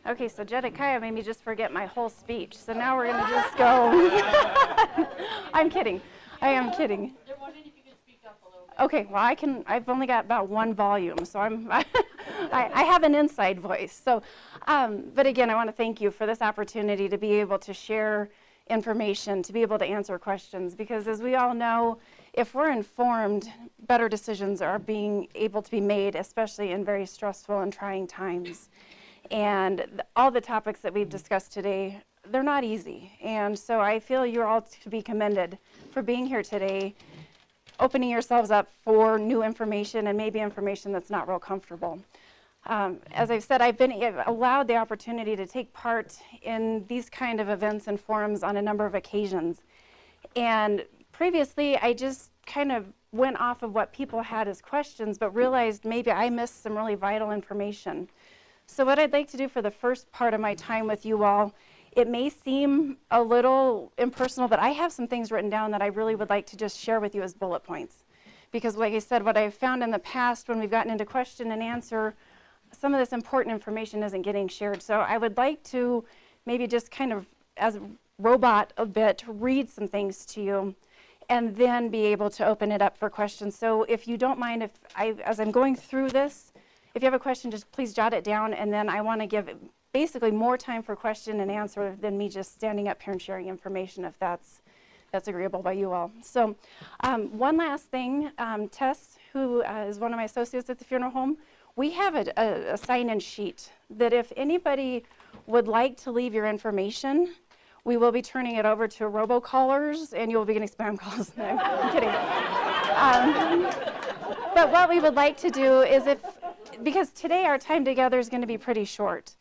Okay, so Jedediah made me just forget my whole speech. So now we're going to just go. I'm kidding. I am kidding. They're wondering if you could speak up a little bit. Okay, well, I've only got about one volume, so I have an inside voice. So, but again, I want to thank you for this opportunity to be able to share information, to be able to answer questions, because as we all know, if we're informed, better decisions are being able to be made, especially in very stressful and trying times. And all the topics that we've discussed today, they're not easy. And so I feel you're all to be commended for being here today, opening yourselves up for new information and maybe information that's not real comfortable. As I've said, I've been allowed the opportunity to take part in these kind of events and forums on a number of occasions. And previously, I just kind of went off of what people had as questions, but realized maybe I missed some really vital information. So what I'd like to do for the first part of my time with you all, it may seem a little impersonal, but I have some things written down that I really would like to just share with you as bullet points. Because like I said, what I've found in the past when we've gotten into question and answer, some of this important information isn't getting shared. So I would like to maybe just kind of, as a robot a bit, read some things to you and then be able to open it up for questions. So if you don't mind, as I'm going through this, if you have a question, just please jot it down, and then I want to give basically more time for question and answer than me just standing up here and sharing information, if that's agreeable by you all. So one last thing, Tess, who is one of my associates at the funeral home, we have a sign-in sheet that if anybody would like to leave your information, we will be turning it over to robocallers, and you will be getting spam calls. No, I'm kidding. But what we would like to do is because today our time together is going to be pretty short,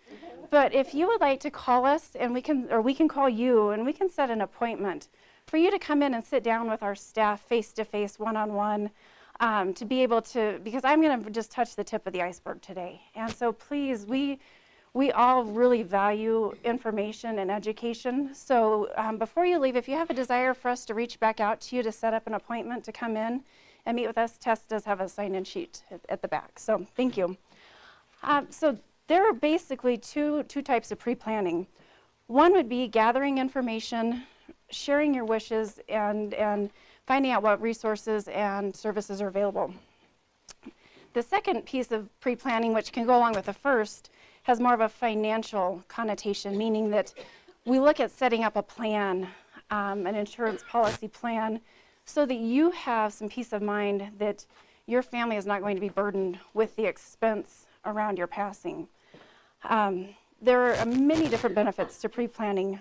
but if you would like to call us, and we can call you, and we can set an appointment for you to come in and sit down with our staff face-to-face, one-on-one, to be able to, because I'm going to just touch the tip of the iceberg today. And so please, we all really value information and education. So before you leave, if you have a desire for us to reach back out to you to set up an appointment to come in and meet with us, Tess does have a sign-in sheet at the back. So thank you. So there are basically two types of pre-planning. One would be gathering information, sharing your wishes, and finding out what resources and services are available. The second piece of pre-planning, which can go along with the first, has more of a financial connotation, meaning that we look at setting up a plan, an insurance policy plan, so that you have some peace of mind that your family is not going to be burdened with the expense around your passing. There are many different benefits to pre-planning.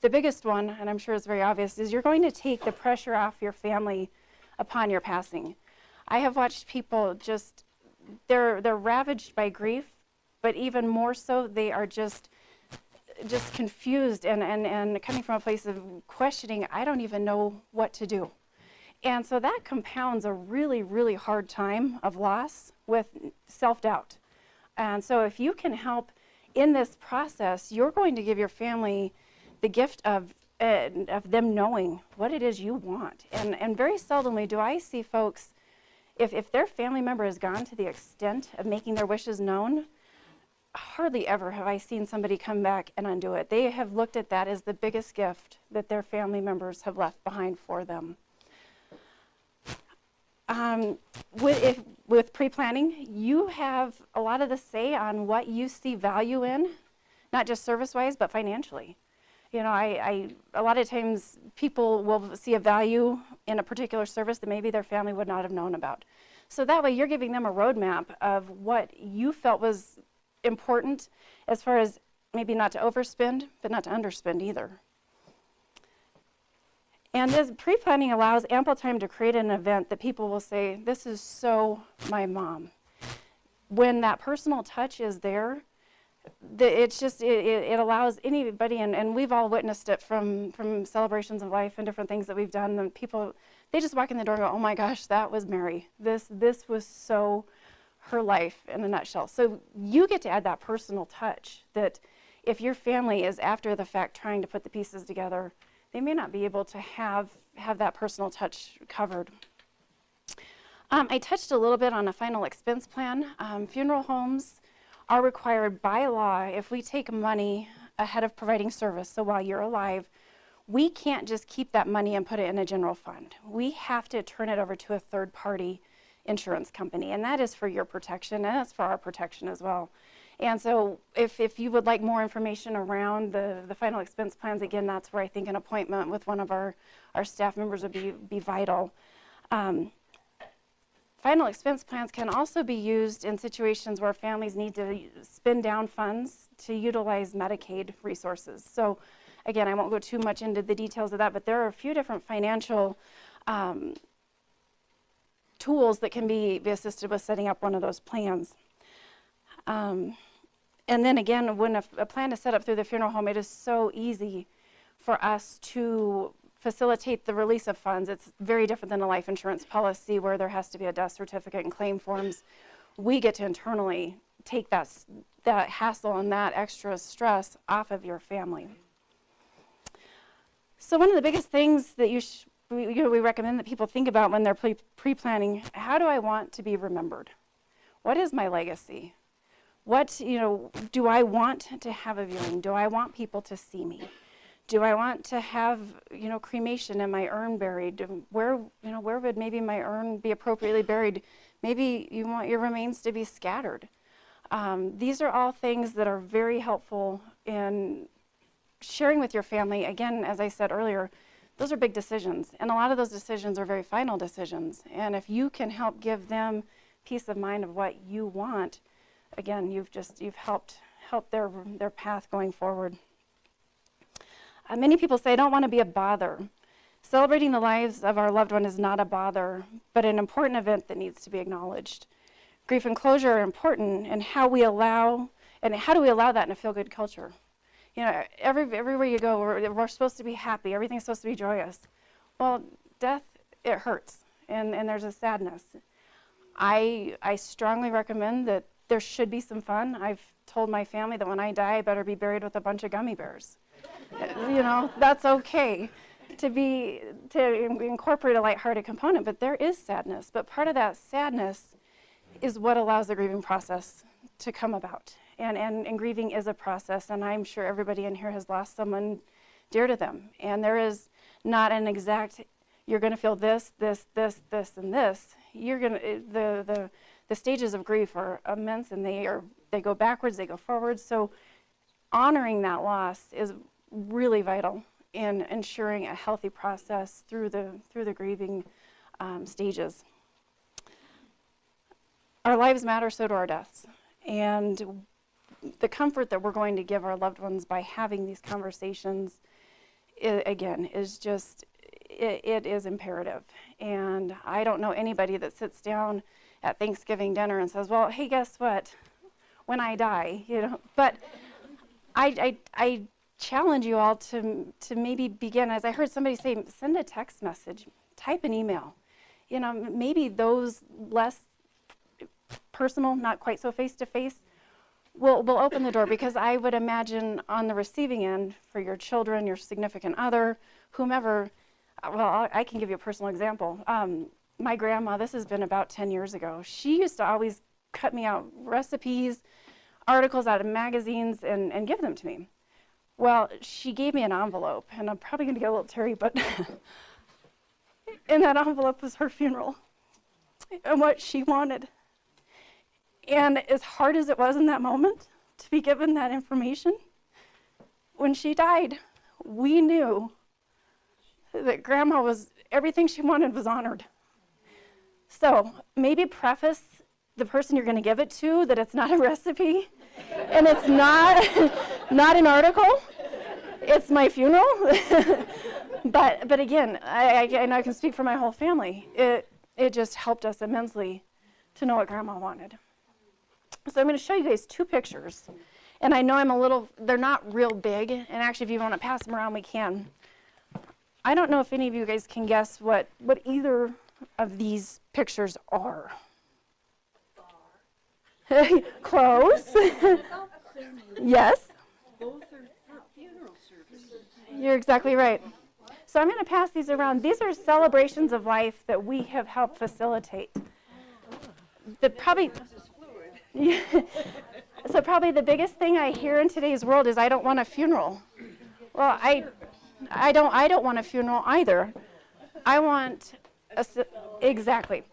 The biggest one, and I'm sure it's very obvious, is you're going to take the pressure off your family upon your passing. I have watched people they're ravaged by grief, but even more so, they are just confused and coming from a place of questioning, I don't even know what to do. And so that compounds a really, really hard time of loss with self-doubt. And so if you can help in this process, you're going to give your family the gift of them knowing what it is you want. And very seldomly do I see folks, if their family member has gone to the extent of making their wishes known, hardly ever have I seen somebody come back and undo it. They have looked at that as the biggest gift that their family members have left behind for them. With pre-planning, you have a lot of the say on what you see value in, not just service-wise, but financially. You know, a lot of times people will see a value in a particular service that maybe their family would not have known about. So that way you're giving them a roadmap of what you felt was important, as far as maybe not to overspend, but not to underspend either. And this pre-planning allows ample time to create an event that people will say, this is so my mom. When that personal touch is there, it allows anybody, and we've all witnessed it from celebrations of life and different things that we've done, and people, they just walk in the door and go, oh my gosh, that was Mary. This was so her life in a nutshell. So you get to add that personal touch that if your family is after the fact trying to put the pieces together, they may not be able to have that personal touch covered. I touched a little bit on a final expense plan. Funeral homes are required by law, if we take money ahead of providing service, so while you're alive, we can't just keep that money and put it in a general fund. We have to turn it over to a third-party insurance company, and that is for your protection, and that's for our protection as well. And so if you would like more information around the final expense plans, again, that's where I think an appointment with one of our staff members would be vital. Final expense plans can also be used in situations where families need to spend down funds to utilize Medicaid resources. So again, I won't go too much into the details of that, but there are a few different financial tools that can be assisted with setting up one of those plans. And then again, when a plan is set up through the funeral home, it is so easy for us to facilitate the release of funds. It's very different than a life insurance policy where there has to be a death certificate and claim forms. We get to internally take that hassle and that extra stress off of your family. So one of the biggest things that we recommend that people think about when they're pre-planning, how do I want to be remembered? What is my legacy? What, do I want to have a viewing? Do I want people to see me? Do I want to have, cremation and my urn buried? Where would maybe my urn be appropriately buried? Maybe you want your remains to be scattered. These are all things that are very helpful in sharing with your family. Again, as I said earlier, those are big decisions, and a lot of those decisions are very final decisions. And if you can help give them peace of mind of what you want, again, you've helped their path going forward. Many people say, I don't want to be a bother. Celebrating the lives of our loved one is not a bother, but an important event that needs to be acknowledged. Grief and closure are important, and how do we allow that in a feel-good culture? Everywhere you go, we're supposed to be happy. Everything's supposed to be joyous. Well, death, it hurts, and there's a sadness. I strongly recommend that there should be some fun. I've told my family that when I die, I better be buried with a bunch of gummy bears. That's okay to incorporate a lighthearted component, but there is sadness. But part of that sadness is what allows the grieving process to come about. And grieving is a process, and I'm sure everybody in here has lost someone dear to them. And there is not an exact, you're going to feel this, and this. The stages of grief are immense, and they go backwards, they go forwards. So honoring that loss is really vital in ensuring a healthy process through the grieving stages. Our lives matter, so do our deaths. And the comfort that we're going to give our loved ones by having these conversations, is just, it is imperative. And I don't know anybody that sits down at Thanksgiving dinner and says, well, hey, guess what? When I die, But I challenge you all to maybe begin, as I heard somebody say, send a text message, type an email. Maybe those less personal, not quite so face-to-face, will open the door, because I would imagine on the receiving end, for your children, your significant other, whomever, well, I can give you a personal example. My grandma, this has been about 10 years ago, she used to always cut me out recipes, articles out of magazines, and give them to me. Well, she gave me an envelope, and I'm probably going to get a little teary, but in that envelope was her funeral and what she wanted. And as hard as it was in that moment to be given that information, when she died, we knew that Grandma everything she wanted was honored. So maybe preface the person you're going to give it to that it's not a recipe and it's not an article. It's my funeral. But again, I know I can speak for my whole family. It just helped us immensely to know what Grandma wanted. So I'm going to show you guys two pictures. And I know they're not real big. And actually, if you want to pass them around, we can. I don't know if any of you guys can guess what either of these pictures are. Close. Yes. Both are for funeral services. You're exactly right. So I'm going to pass these around. These are celebrations of life that we have helped facilitate. So probably the biggest thing I hear in today's world is I don't want a funeral. Well, I don't want a funeral either. I want exactly.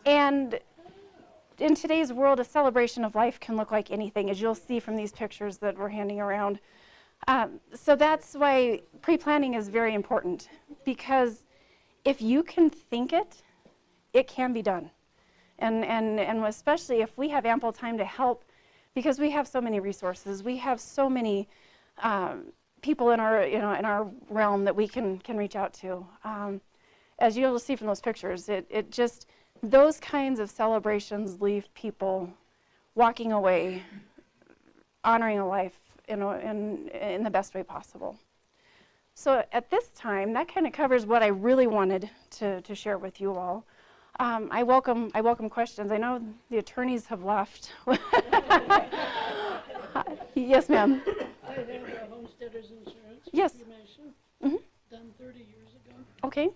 And in today's world, a celebration of life can look like anything, as you'll see from these pictures that we're handing around. So that's why pre-planning is very important, because if you can think it, it can be done. And especially if we have ample time to help, because we have so many resources, we have so many people in our, in our realm that we can reach out to. As you'll see from those pictures, it just, those kinds of celebrations leave people walking away, honoring a life, in the best way possible. So at this time, that kind of covers what I really wanted to share with you all. I welcome questions. I know the attorneys have left. Yes, ma'am. I have a homesteader's insurance. Yes. Information done 30 years ago. Okay.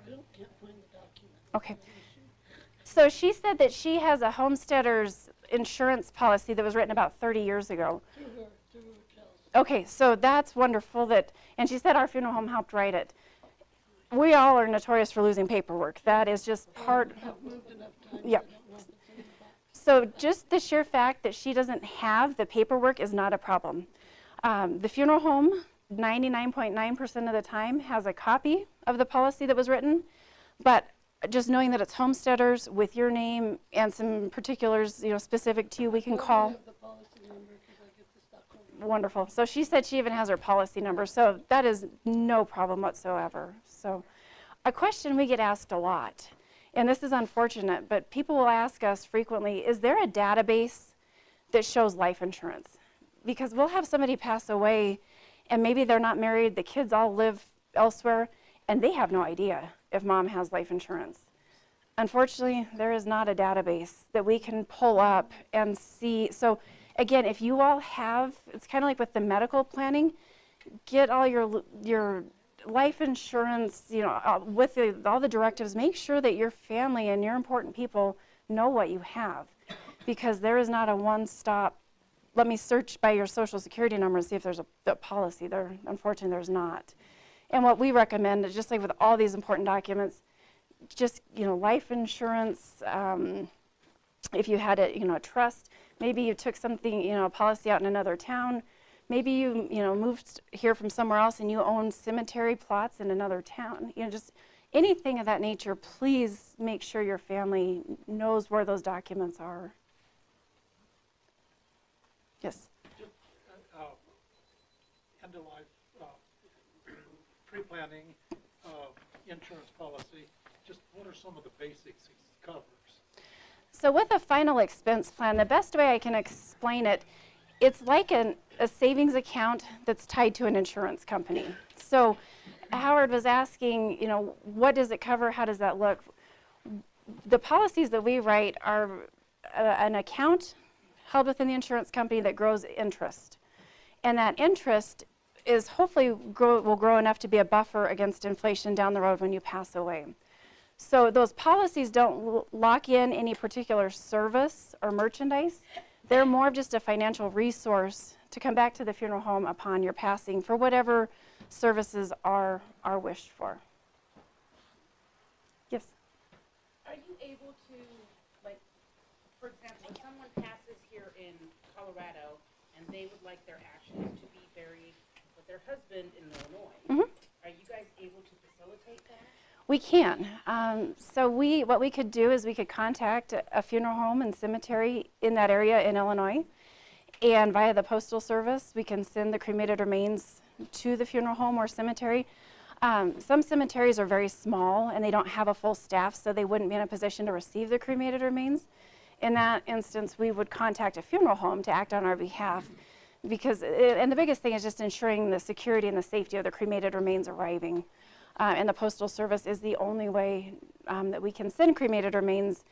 Can't find the document. Okay. So she said that she has a homesteader's insurance policy that was written about 30 years ago. Through Ertel. Okay, so that's wonderful that, and she said our funeral home helped write it. We all are notorious for losing paperwork. That is just part. I've moved enough times. Yeah. I don't want this in the box. So just the sheer fact that she doesn't have the paperwork is not a problem. The funeral home, 99.9% of the time, has a copy of the policy that was written, but just knowing that it's homesteaders with your name and some particulars, specific to you, we can call. I have the policy number because I get this document. Wonderful. So she said she even has her policy number, so that is no problem whatsoever. So a question we get asked a lot, and this is unfortunate, but people will ask us frequently, is there a database that shows life insurance? Because we'll have somebody pass away and maybe they're not married, the kids all live elsewhere, and they have no idea if mom has life insurance. Unfortunately, there is not a database that we can pull up and see. So again, if you all have, it's kind of like with the medical planning, get all your life insurance, with all the directives, make sure that your family and your important people know what you have, because there is not a one-stop, let me search by your social security number and see if there's a policy there. Unfortunately, there's not. And what we recommend is, just like with all these important documents, just, life insurance, if you had a trust, maybe you took something, a policy out in another town, maybe you, moved here from somewhere else and you own cemetery plots in another town, just anything of that nature. Please make sure your family knows where those documents are. Yes. End of life, pre-planning, insurance policy, just what are some of the basics it covers? So with a final expense plan, the best way I can explain it, it's like a savings account that's tied to an insurance company. So Howard was asking, what does it cover? How does that look? The policies that we write are an account held within the insurance company that grows interest. And that interest is hopefully will grow enough to be a buffer against inflation down the road when you pass away. So those policies don't lock in any particular service or merchandise. They're more of just a financial resource to come back to the funeral home upon your passing for whatever services are wished for. Yes? Are you able to, for example, if someone passes here in Colorado and they would like their ashes to be buried with their husband in Illinois, are you guys able to facilitate that? We can. So what we could do is we could contact a funeral home and cemetery in that area in Illinois, and via the Postal Service, we can send the cremated remains to the funeral home or cemetery. Some cemeteries are very small and they don't have a full staff, so they wouldn't be in a position to receive the cremated remains. In that instance, we would contact a funeral home to act on our behalf, because, and the biggest thing is just ensuring the security and the safety of the cremated remains arriving. And the Postal Service is the only way that we can send cremated remains.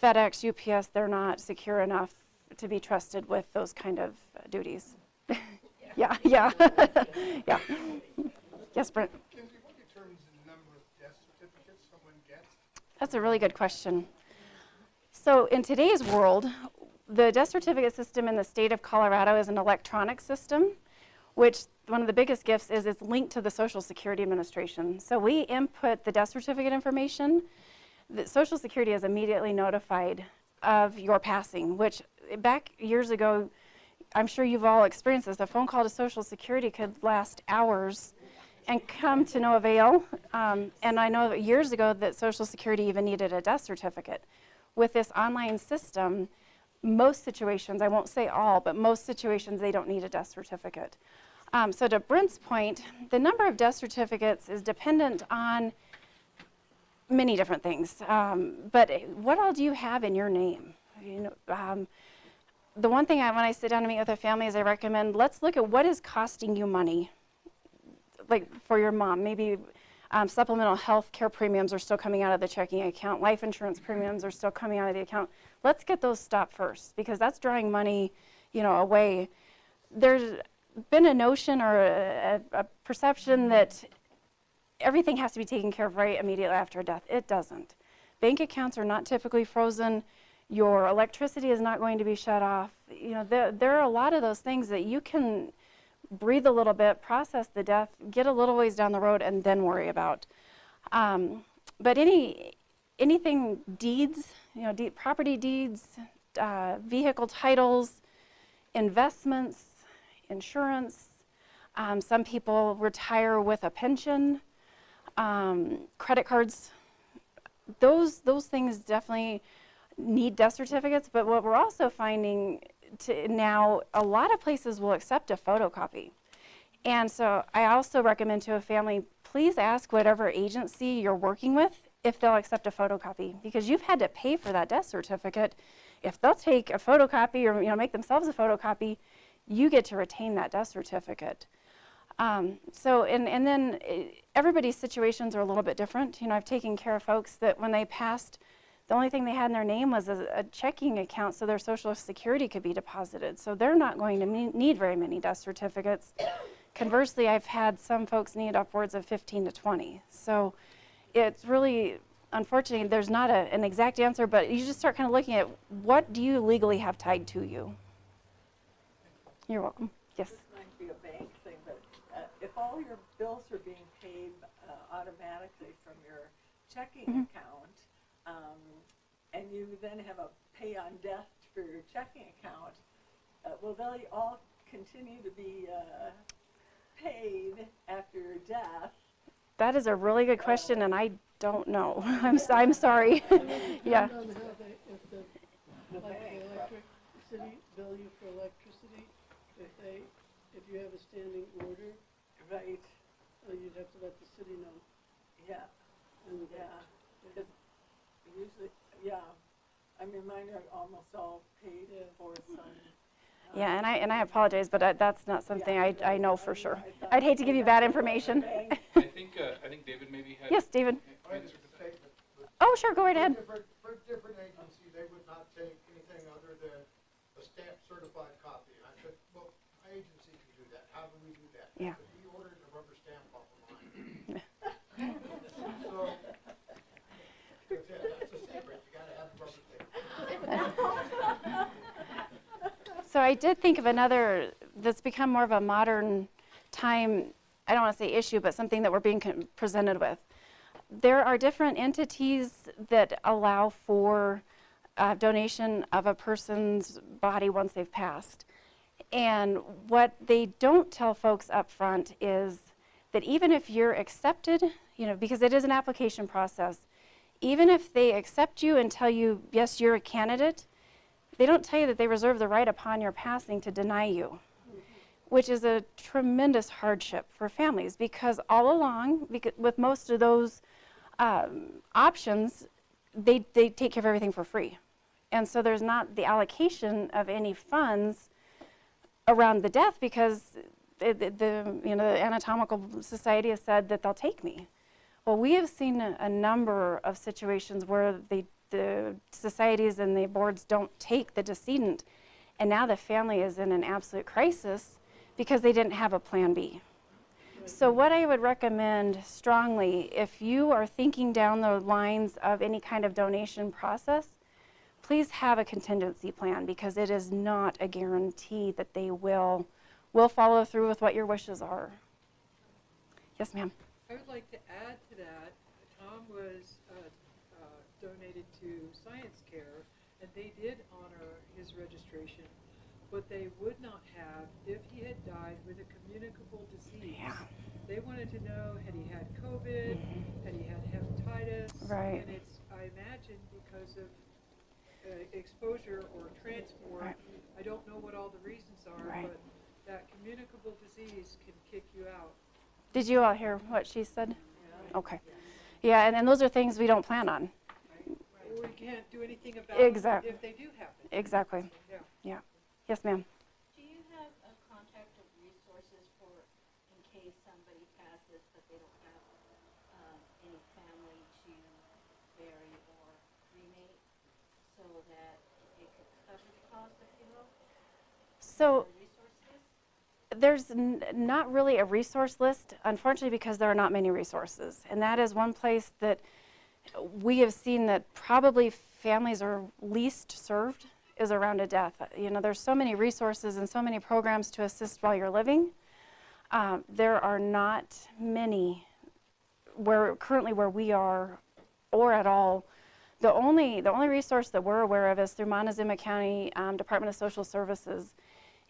FedEx, UPS, they're not secure enough to be trusted with those kind of duties. Yeah. Yeah. Yes, Brent? Kinsey, what determines the number of death certificates someone gets? That's a really good question. So in today's world, the death certificate system in the state of Colorado is an electronic system, which one of the biggest gifts is it's linked to the Social Security Administration. So we input the death certificate information. The Social Security is immediately notified of your passing, which back years ago, I'm sure you've all experienced this. A phone call to Social Security could last hours and come to no avail. And I know that years ago that Social Security even needed a death certificate. With this online system, most situations, I won't say all, but most situations they don't need a death certificate. So to Brent's point, the number of death certificates is dependent on many different things. But what all do you have in your name? You know, the one thing when I sit down to meet with a family is I recommend, let's look at what is costing you money. Like for your mom, maybe supplemental health care premiums are still coming out of the checking account. Life insurance premiums are still coming out of the account. Let's get those stopped first, because that's drawing money, you know, away. There's been a notion or a perception that everything has to be taken care of right immediately after a death. It doesn't. Bank accounts are not typically frozen. Your electricity is not going to be shut off. You know, there are a lot of those things that you can breathe a little bit, process the death, get a little ways down the road, and then worry about. But anything deeds, you know, property deeds, vehicle titles, investments, insurance. Some people retire with a pension, credit cards. Those things definitely need death certificates. But what we're also finding now, a lot of places will accept a photocopy. And so I also recommend to a family, please ask whatever agency you're working with if they'll accept a photocopy, because you've had to pay for that death certificate. If they'll take a photocopy or, you know, make themselves a photocopy, you get to retain that death certificate. And then everybody's situations are a little bit different. You know, I've taken care of folks that when they passed, the only thing they had in their name was a checking account so their Social Security could be deposited. So they're not going to need very many death certificates. Conversely, I've had some folks need upwards of 15 to 20. So it's really, unfortunately, there's not an exact answer, but you just start kind of looking at what do you legally have tied to you. You're welcome. Yes? This might be a bank thing, but if all your bills are being paid automatically from your checking account, and you then have a pay on death for your checking account, will they all continue to be paid after your death? That is a really good question, and I don't know. I'm sorry. Yeah. On how they, if the electricity bill you for electricity, if you have a standing order, Right. you'd have to let the city know. Yeah. And Yeah. Because usually, yeah. I mean, mine are almost all paid for some. Yeah, and I apologize, but that's not something I know for sure. I'd hate to give you bad information. I think David maybe had. Yes, David. I just take it. Oh, sure, go right ahead. For different agencies, they would not take anything other than a stamped certified copy. And I said, well, my agency can do that. How do we do that? Yeah. But he ordered a rubber stamp off of mine. So, that's it. That's a secret. You gotta have the rubber stamp. So I did think of another that's become more of a modern time, I don't want to say issue, but something that we're being presented with. There are different entities that allow for donation of a person's body once they've passed. And what they don't tell folks up front is that even if you're accepted, you know, because it is an application process, even if they accept you and tell you, yes, you're a candidate, they don't tell you that they reserve the right upon your passing to deny you, which is a tremendous hardship for families, because all along, with most of those options, they take care of everything for free. And so there's not the allocation of any funds around the death, because the Anatomical Society has said that they'll take me. Well, we have seen a number of situations where the societies and the boards don't take the decedent, and now the family is in an absolute crisis because they didn't have a plan B. So what I would recommend strongly, if you are thinking down the lines of any kind of donation process, please have a contingency plan, because it is not a guarantee that they will follow through with what your wishes are. Yes, ma'am. I would like to add to that, Tom was donated to Science Care, and they did honor his registration. What they would not have if he had died with a communicable disease. Yeah. They wanted to know, had he had COVID, had he had hepatitis, Right. and it's, I imagine, because of exposure or transport. Right. I don't know what all the reasons are, Right. but that communicable disease can kick you out. Did you all hear what she said? Okay. Yeah, and those are things we don't plan on. We can't do anything about Exactly. it if they do happen. Exactly. Yeah. Yeah. Yes, ma'am. Do you have a contact of resources for, in case somebody passes, but they don't have any family to bury or cremate, so that it could cover the cost of funeral? So Resources? there's not really a resource list, unfortunately, because there are not many resources. And that is one place that we have seen that probably families are least served is around a death. You know, there's so many resources and so many programs to assist while you're living. There are not many currently where we are, or at all. The only resource that we're aware of is through Montezuma County Department of Social Services.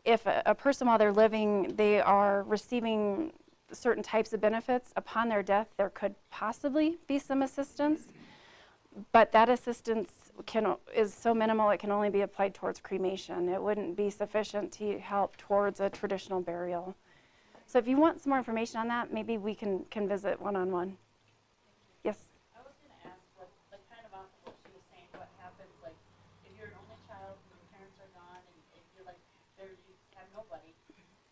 If a person while they're living, they are receiving certain types of benefits, upon their death there could possibly be some assistance, but that assistance is so minimal it can only be applied towards cremation. It wouldn't be sufficient to help towards a traditional burial. So if you want some more information on that, maybe we can visit one-on-one. Yes? I was going to ask, like kind of off of what she was saying, what happens, like, if you're an only child and your parents are gone, and if you're like, you have nobody,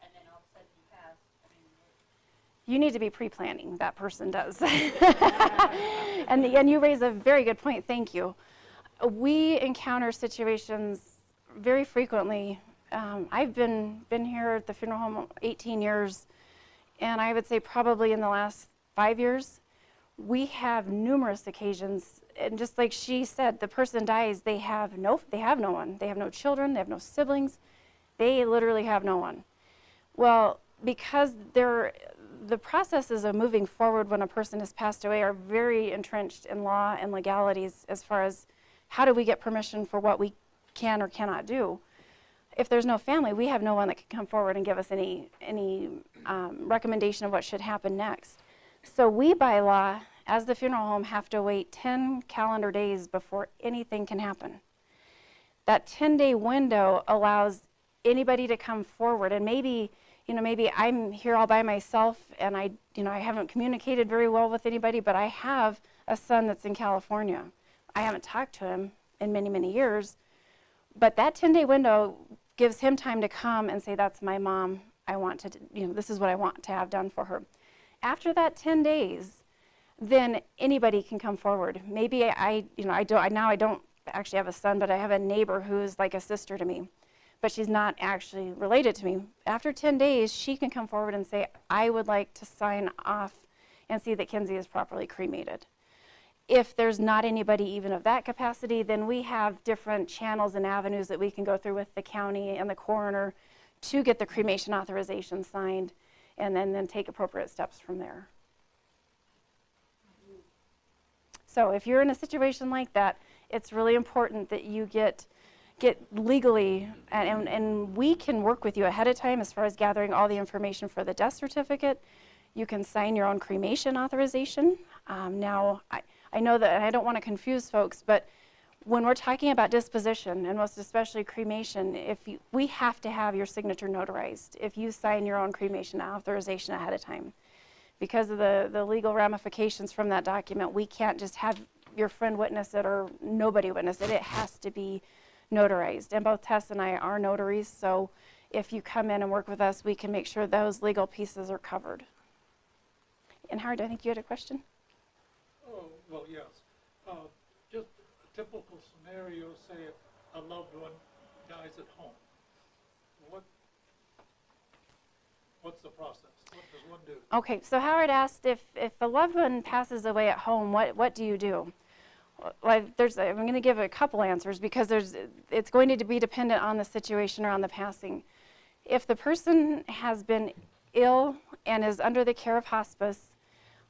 and then all of a sudden you pass, I mean, You need to be pre-planning, that person does. And you raise a very good point, thank you. We encounter situations very frequently. I've been here at the funeral home 18 years, and I would say probably in the last 5 years, we have numerous occasions, and just like she said, the person dies, they have no one. They have no children, they have no siblings, they literally have no one. Well, because the processes of moving forward when a person has passed away are very entrenched in law and legalities as far as how do we get permission for what we can or cannot do. If there's no family, we have no one that can come forward and give us any recommendation of what should happen next. So we, by law, as the funeral home, have to wait 10 calendar days before anything can happen. That 10-day window allows anybody to come forward, and maybe I'm here all by myself and I haven't communicated very well with anybody, but I have a son that's in California. I haven't talked to him in many, many years, but that 10-day window gives him time to come and say, that's my mom, this is what I want to have done for her. After that 10 days, then anybody can come forward. Maybe I don't actually have a son, but I have a neighbor who's like a sister to me, but she's not actually related to me. After 10 days, she can come forward and say, I would like to sign off and see that Kinsey is properly cremated. If there's not anybody even of that capacity, then we have different channels and avenues that we can go through with the county and the coroner to get the cremation authorization signed, and then take appropriate steps from there. So if you're in a situation like that, it's really important that you get legally, and we can work with you ahead of time as far as gathering all the information for the death certificate. You can sign your own cremation authorization. Now, I know that, and I don't want to confuse folks, but when we're talking about disposition, and most especially cremation, we have to have your signature notarized if you sign your own cremation authorization ahead of time. Because of the legal ramifications from that document, we can't just have your friend witness it or nobody witness it. It has to be notarized. And both Tess and I are notaries, so if you come in and work with us, we can make sure those legal pieces are covered. And Howard, I think you had a question? Oh, well, yes. Just a typical scenario, say if a loved one dies at home. What's the process? What does one do? Okay, so Howard asked if a loved one passes away at home, what do you do? I'm going to give a couple answers because it's going to be dependent on the situation or on the passing. If the person has been ill and is under the care of hospice,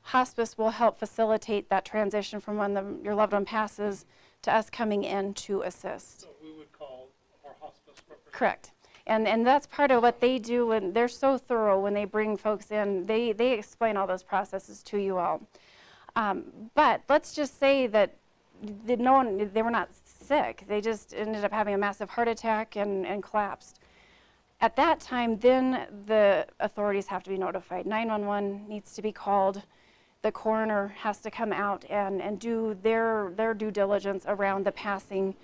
hospice will help facilitate that transition from when your loved one passes to us coming in to assist. So we would call our hospice representative. Correct. And that's part of what they do, and they're so thorough when they bring folks in. They explain all those processes to you all. But let's just say that they were not sick. They just ended up having a massive heart attack and collapsed. At that time, then the authorities have to be notified. 911 needs to be called. The coroner has to come out and do their due diligence around the passing,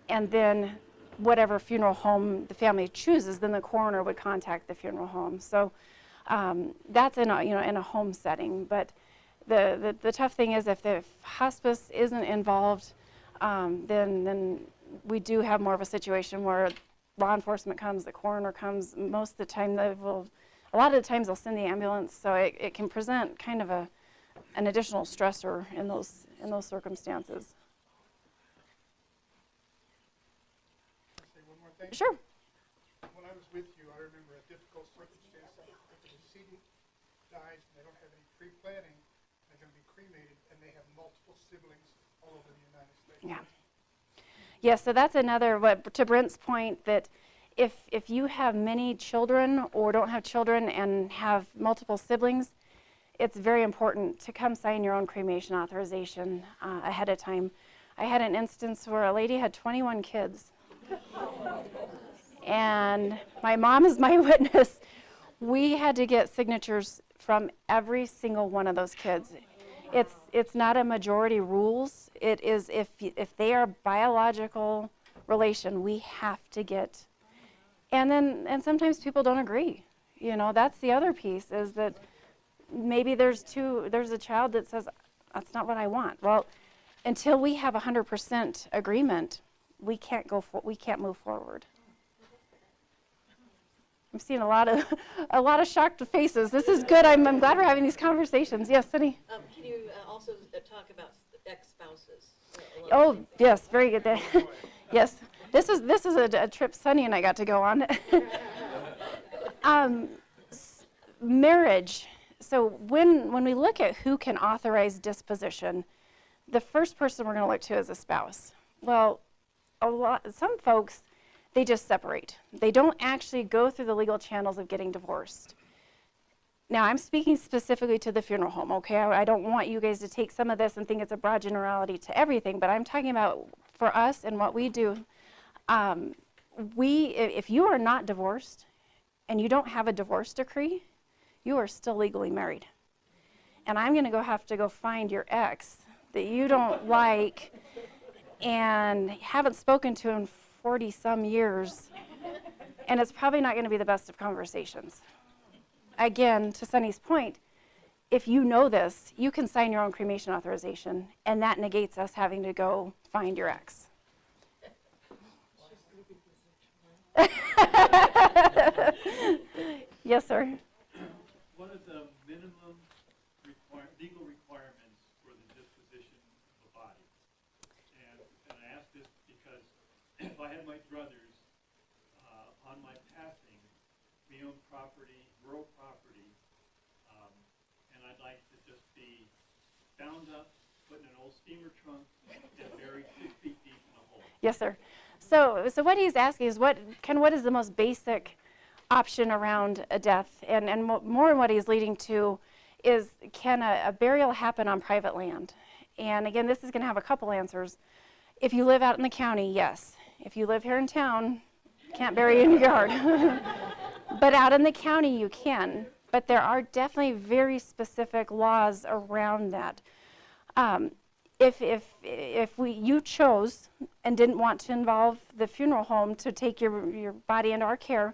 and then whatever funeral home the family chooses, then the coroner would contact the funeral home. So that's in a home setting. But the tough thing is if the hospice isn't involved, then we do have more of a situation where law enforcement comes, the coroner comes. Most of the time a lot of the times they'll send the ambulance, so it can present kind of an additional stressor in those circumstances. Sure. When I was with you, I remember a difficult circumstance that the decedent dies and they don't have any pre-planning, they're going to be cremated, and they have multiple siblings all over the United States. Yeah. Yeah, so that's another, to Brent's point, that if you have many children or don't have children and have multiple siblings, it's very important to come sign your own cremation authorization ahead of time. I had an instance where a lady had 21 kids. And my mom is my witness. We had to get signatures from every single one of those kids. It's not a majority rules. It is if they are biological relation, we have to get. And sometimes people don't agree. That's the other piece, is that maybe there's a child that says, that's not what I want. Well, until we have 100% agreement, we can't move forward. I'm seeing a lot of shocked faces. This is good. I'm glad we're having these conversations. Yes, Sunny? Can you also talk about ex-spouses? Oh, yes, very good. Yes, this is a trip Sunny and I got to go on. Marriage. So when we look at who can authorize disposition, the first person we're going to look to is a spouse. Well, some folks, they just separate. They don't actually go through the legal channels of getting divorced. Now, I'm speaking specifically to the funeral home, okay? I don't want you guys to take some of this and think it's a broad generality to everything, but I'm talking about for us and what we do. If you are not divorced and you don't have a divorce decree, you are still legally married. And I'm going to have to go find your ex that you don't like and haven't spoken to in 40-some years, and it's probably not going to be the best of conversations. Again, to Sunny's point, if you know this, you can sign your own cremation authorization, and that negates us having to go find your ex. Yes, sir. What are the minimum legal requirements for the disposition of a body? And I ask this because if I had my druthers on my passing, we own property, rural property, and I'd like to just be bound up, put in an old steamer trunk, and buried 6 feet deep in a hole. Yes, sir. So what he's asking is what is the most basic option around a death, and more what he's leading to is, can a burial happen on private land? And again, this is going to have a couple answers. If you live out in the county, yes. If you live here in town, can't bury in your yard. But out in the county, you can. But there are definitely very specific laws around that. If you chose and didn't want to involve the funeral home to take your body into our care,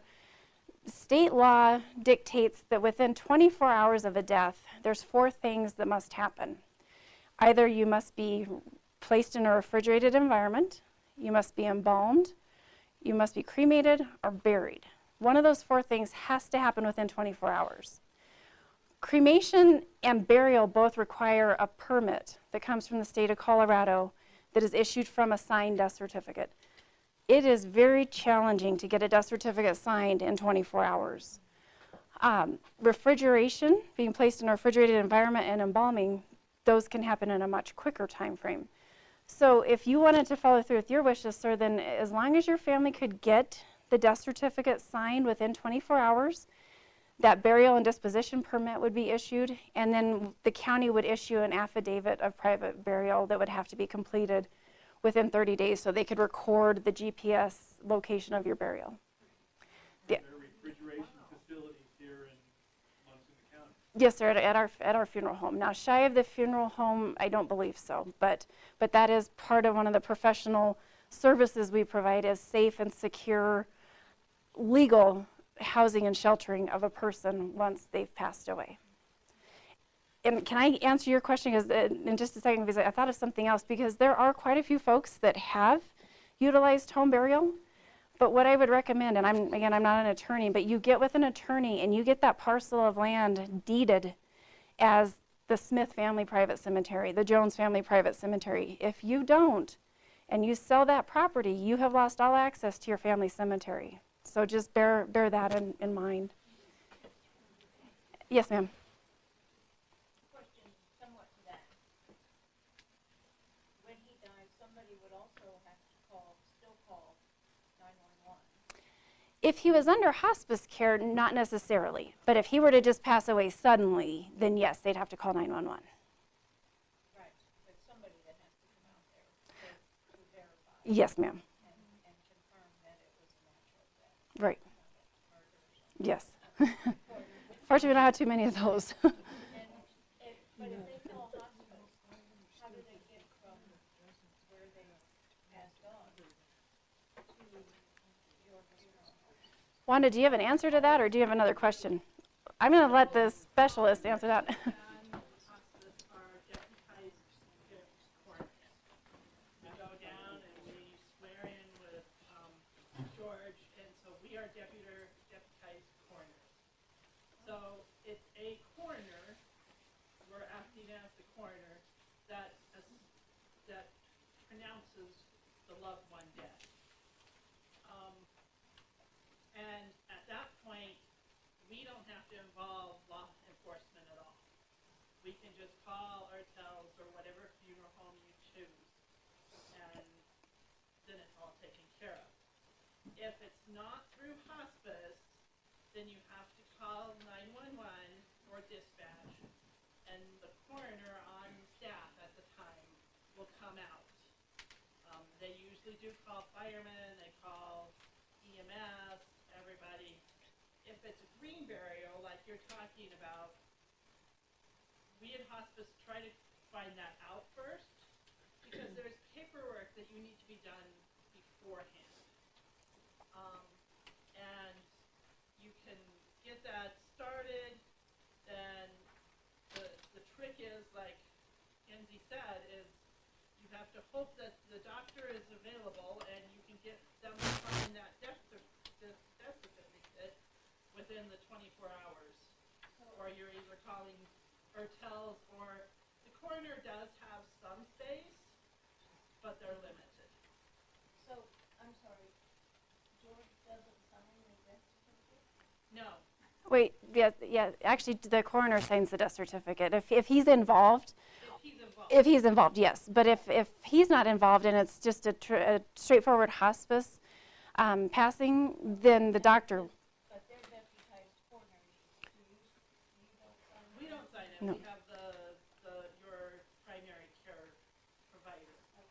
state law dictates that within 24 hours of a death, there's 4 things that must happen. Either you must be placed in a refrigerated environment, you must be embalmed, you must be cremated, or buried. One of those 4 things has to happen within 24 hours. Cremation and burial both require a permit that comes from the state of Colorado that is issued from a signed death certificate. It is very challenging to get a death certificate signed in 24 hours. Refrigeration, being placed in a refrigerated environment, and embalming, those can happen in a much quicker time frame. So if you wanted to follow through with your wishes, sir, then as long as your family could get the death certificate signed within 24 hours, that burial and disposition permit would be issued, and then the county would issue an affidavit of private burial that would have to be completed within 30 days so they could record the GPS location of your burial. Are there refrigeration facilities here in Munson County? Yes, sir, at our funeral home. Now, shy of the funeral home, I don't believe so, but that is part of one of the professional services we provide, is safe and secure legal housing and sheltering of a person once they've passed away. And can I answer your question in just a second, because I thought of something else, because there are quite a few folks that have utilized home burial. But what I would recommend, and I'm not an attorney, but you get with an attorney and you get that parcel of land deeded as the Smith family private cemetery, the Jones family private cemetery. If you don't, and you sell that property, you have lost all access to your family cemetery. So just bear that in mind. Yes, ma'am. Question somewhat to that. When he died, somebody would also have to still call 911. If he was under hospice care, not necessarily. But if he were to just pass away suddenly, then yes, they'd have to call 911. Right, but somebody that has to come out there to verify. Yes, ma'am. And confirm that it was a natural death. Right. Murder or something. Yes. Fortunately, we don't have too many of those. But if they call hospice, how do they get from where they passed on to your funeral? Wanda, do you have an answer to that, or do you have another question? I'm going to let the specialist answer that. Hospice are deputized coroners. We go down and we swear in with George, and so we are deputized coroners. So it's a coroner, we're acting as the coroner, that pronounces the loved one dead. And at that point, we don't have to involve law enforcement at all. We can just call Ertel's or whatever funeral home you choose, and then it's all taken care of. If it's not through hospice, then you have to call 911 or dispatch, and the coroner on staff at the time will come out. They usually do call firemen, they call EMS, everybody. If it's a green burial, like you're talking about, we at hospice try to find that out first, because there's paperwork that you need to be done beforehand. And you can get that started, then the trick is, like Kinsey said, is you have to hope that the doctor is available and you can get them to sign that death certificate within the 24 hours. Or you're either calling Ertel's, or the coroner does have some space, but they're limited. So, I'm sorry, George doesn't sign the death certificate? No. Wait, yeah. Actually, the coroner signs the death certificate. If he's involved, If he's involved, yes. But if he's not involved and it's just a straightforward hospice passing, then the doctor. But they're deputized coroners. You don't sign it? We don't sign it. No. We have your primary care provider sign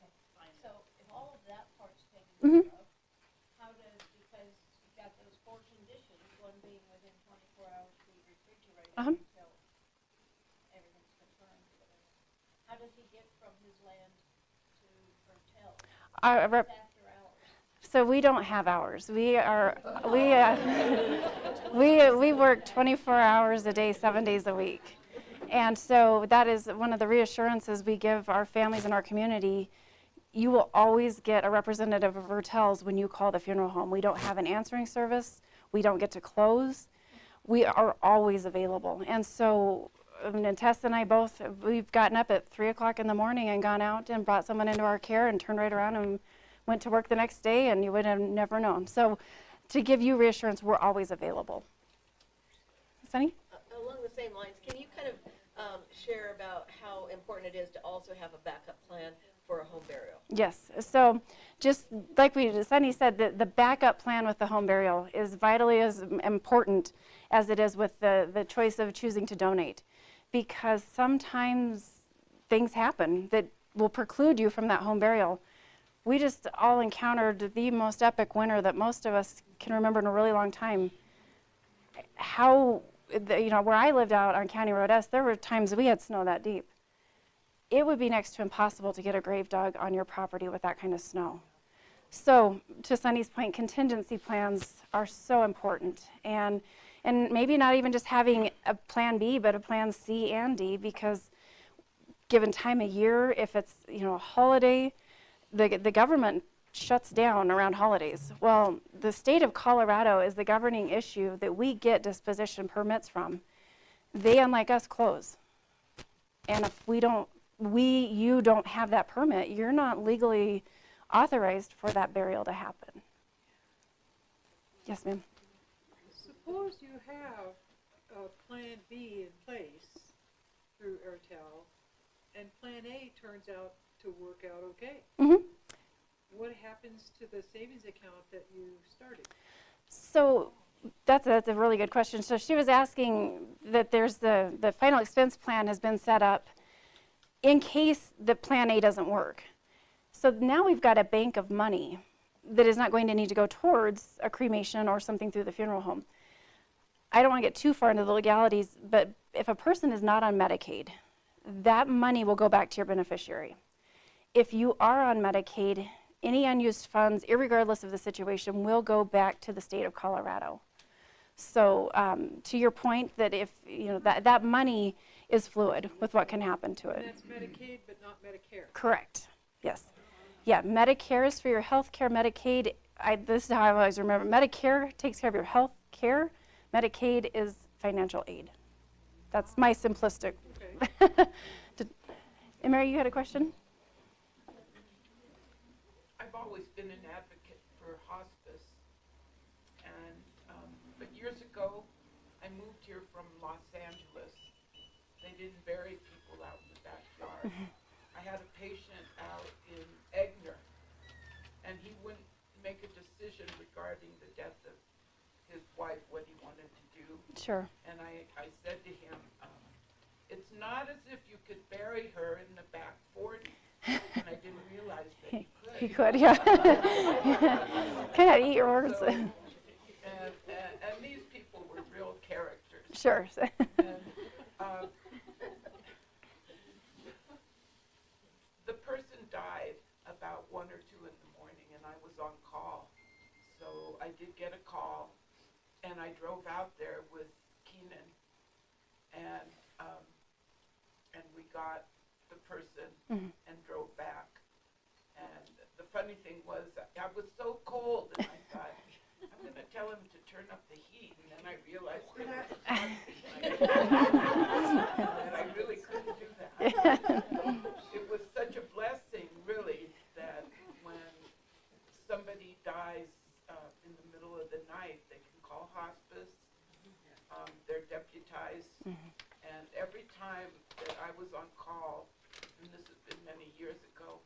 it. So if all of that part's taken Mhm. care of, how does, because you've got those four conditions, one being within 24 hours to be refrigerated Uh-huh. until everything's confirmed, whatever. How does he get from his land to Ertel? After hours. So we don't have hours. We work 24 hours a day, 7 days a week. And so that is one of the reassurances we give our families in our community. You will always get a representative of Ertel's when you call the funeral home. We don't have an answering service. We don't get to close. We are always available. And so and Tess and I both, we've gotten up at 3 o'clock in the morning and gone out and brought someone into our care and turned right around and went to work the next day, and you would have never known. So to give you reassurance, we're always available. Sunny? Along the same lines, can you kind of share about how important it is to also have a backup plan for a home burial? Yes. So just like Sunny said, the backup plan with the home burial is vitally as important as it is with the choice of choosing to donate, because sometimes things happen that will preclude you from that home burial. We just all encountered the most epic winter that most of us can remember in a really long time. Where I lived out on County Road S, there were times we had snow that deep. It would be next to impossible to get a grave dug on your property with that kind of snow. So, to Sunny's point, contingency plans are so important, and maybe not even just having a plan B, but a plan C and D, because given time of year, if it's a holiday, the government shuts down around holidays. Well, the state of Colorado is the governing issue that we get disposition permits from. They, unlike us, close. And if you don't have that permit, you're not legally authorized for that burial to happen. Yes, ma'am. Suppose you have a plan B in place through Ertel, and plan A turns out to work out okay. Mm-hmm. What happens to the savings account that you started? So that's a really good question. So she was asking that there's the final expense plan has been set up in case the plan A doesn't work. So now we've got a bank of money that is not going to need to go towards a cremation or something through the funeral home. I don't want to get too far into the legalities, but if a person is not on Medicaid, that money will go back to your beneficiary. If you are on Medicaid, any unused funds, irregardless of the situation, will go back to the state of Colorado. So to your point, that if that money is fluid with what can happen to it. And that's Medicaid, but not Medicare. Correct. Yes. Yeah. Medicare is for your health care. Medicaid. This is how I always remember. Medicare takes care of your health care. Medicaid is financial aid. That's my simplistic. Okay. And Mary, you had a question? I've always been an advocate for hospice, and but years ago, I moved here from Los Angeles. They didn't bury people out in the backyard. I had a patient out in Egner, and he wouldn't make a decision regarding the death of his wife, what he wanted to do. Sure. And I said to him, it's not as if you could bury her in the back 40. And I didn't realize that he could. He could, yeah. Kind of eat your words. So, and these people were real characters. Sure. And, the person died about 1 or 2 in the morning, and I was on call. So I did get a call, and I drove out there with Keenen, and we got the person and drove back. And the funny thing was, I was so cold, and I thought, I'm going to tell him to turn up the heat, and then I realized that I really couldn't do that. It was such a blessing, really, that when somebody dies in the middle of the night, they can call hospice. They're deputized, and every time that I was on call, and this has been many years ago,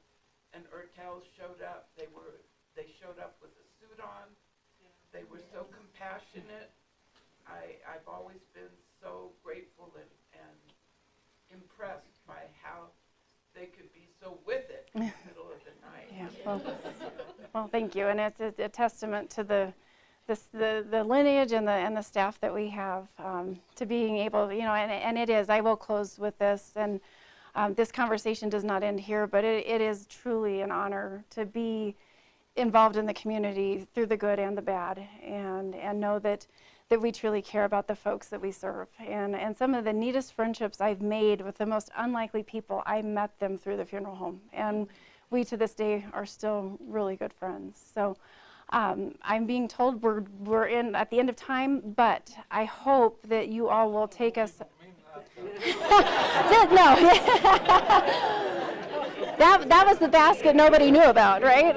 and Ertel showed up, they showed up with a suit on. They were so compassionate. I've always been so grateful and impressed by how they could be so with it in the middle of the night. Yeah, well, thank you, and it's a testament to the lineage and the staff that we have to being able, and it is. I will close with this, and this conversation does not end here, but it is truly an honor to be involved in the community through the good and the bad, and know that we truly care about the folks that we serve. And some of the neatest friendships I've made with the most unlikely people, I met them through the funeral home, and we to this day are still really good friends. So I'm being told we're in at the end of time, but I hope that you all will take us. No. That was the basket nobody knew about, right?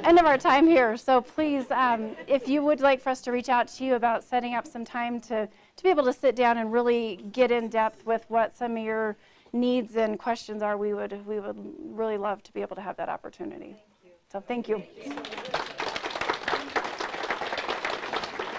End of our time here. So please, if you would like for us to reach out to you about setting up some time to be able to sit down and really get in depth with what some of your needs and questions are, we would really love to be able to have that opportunity. So thank you.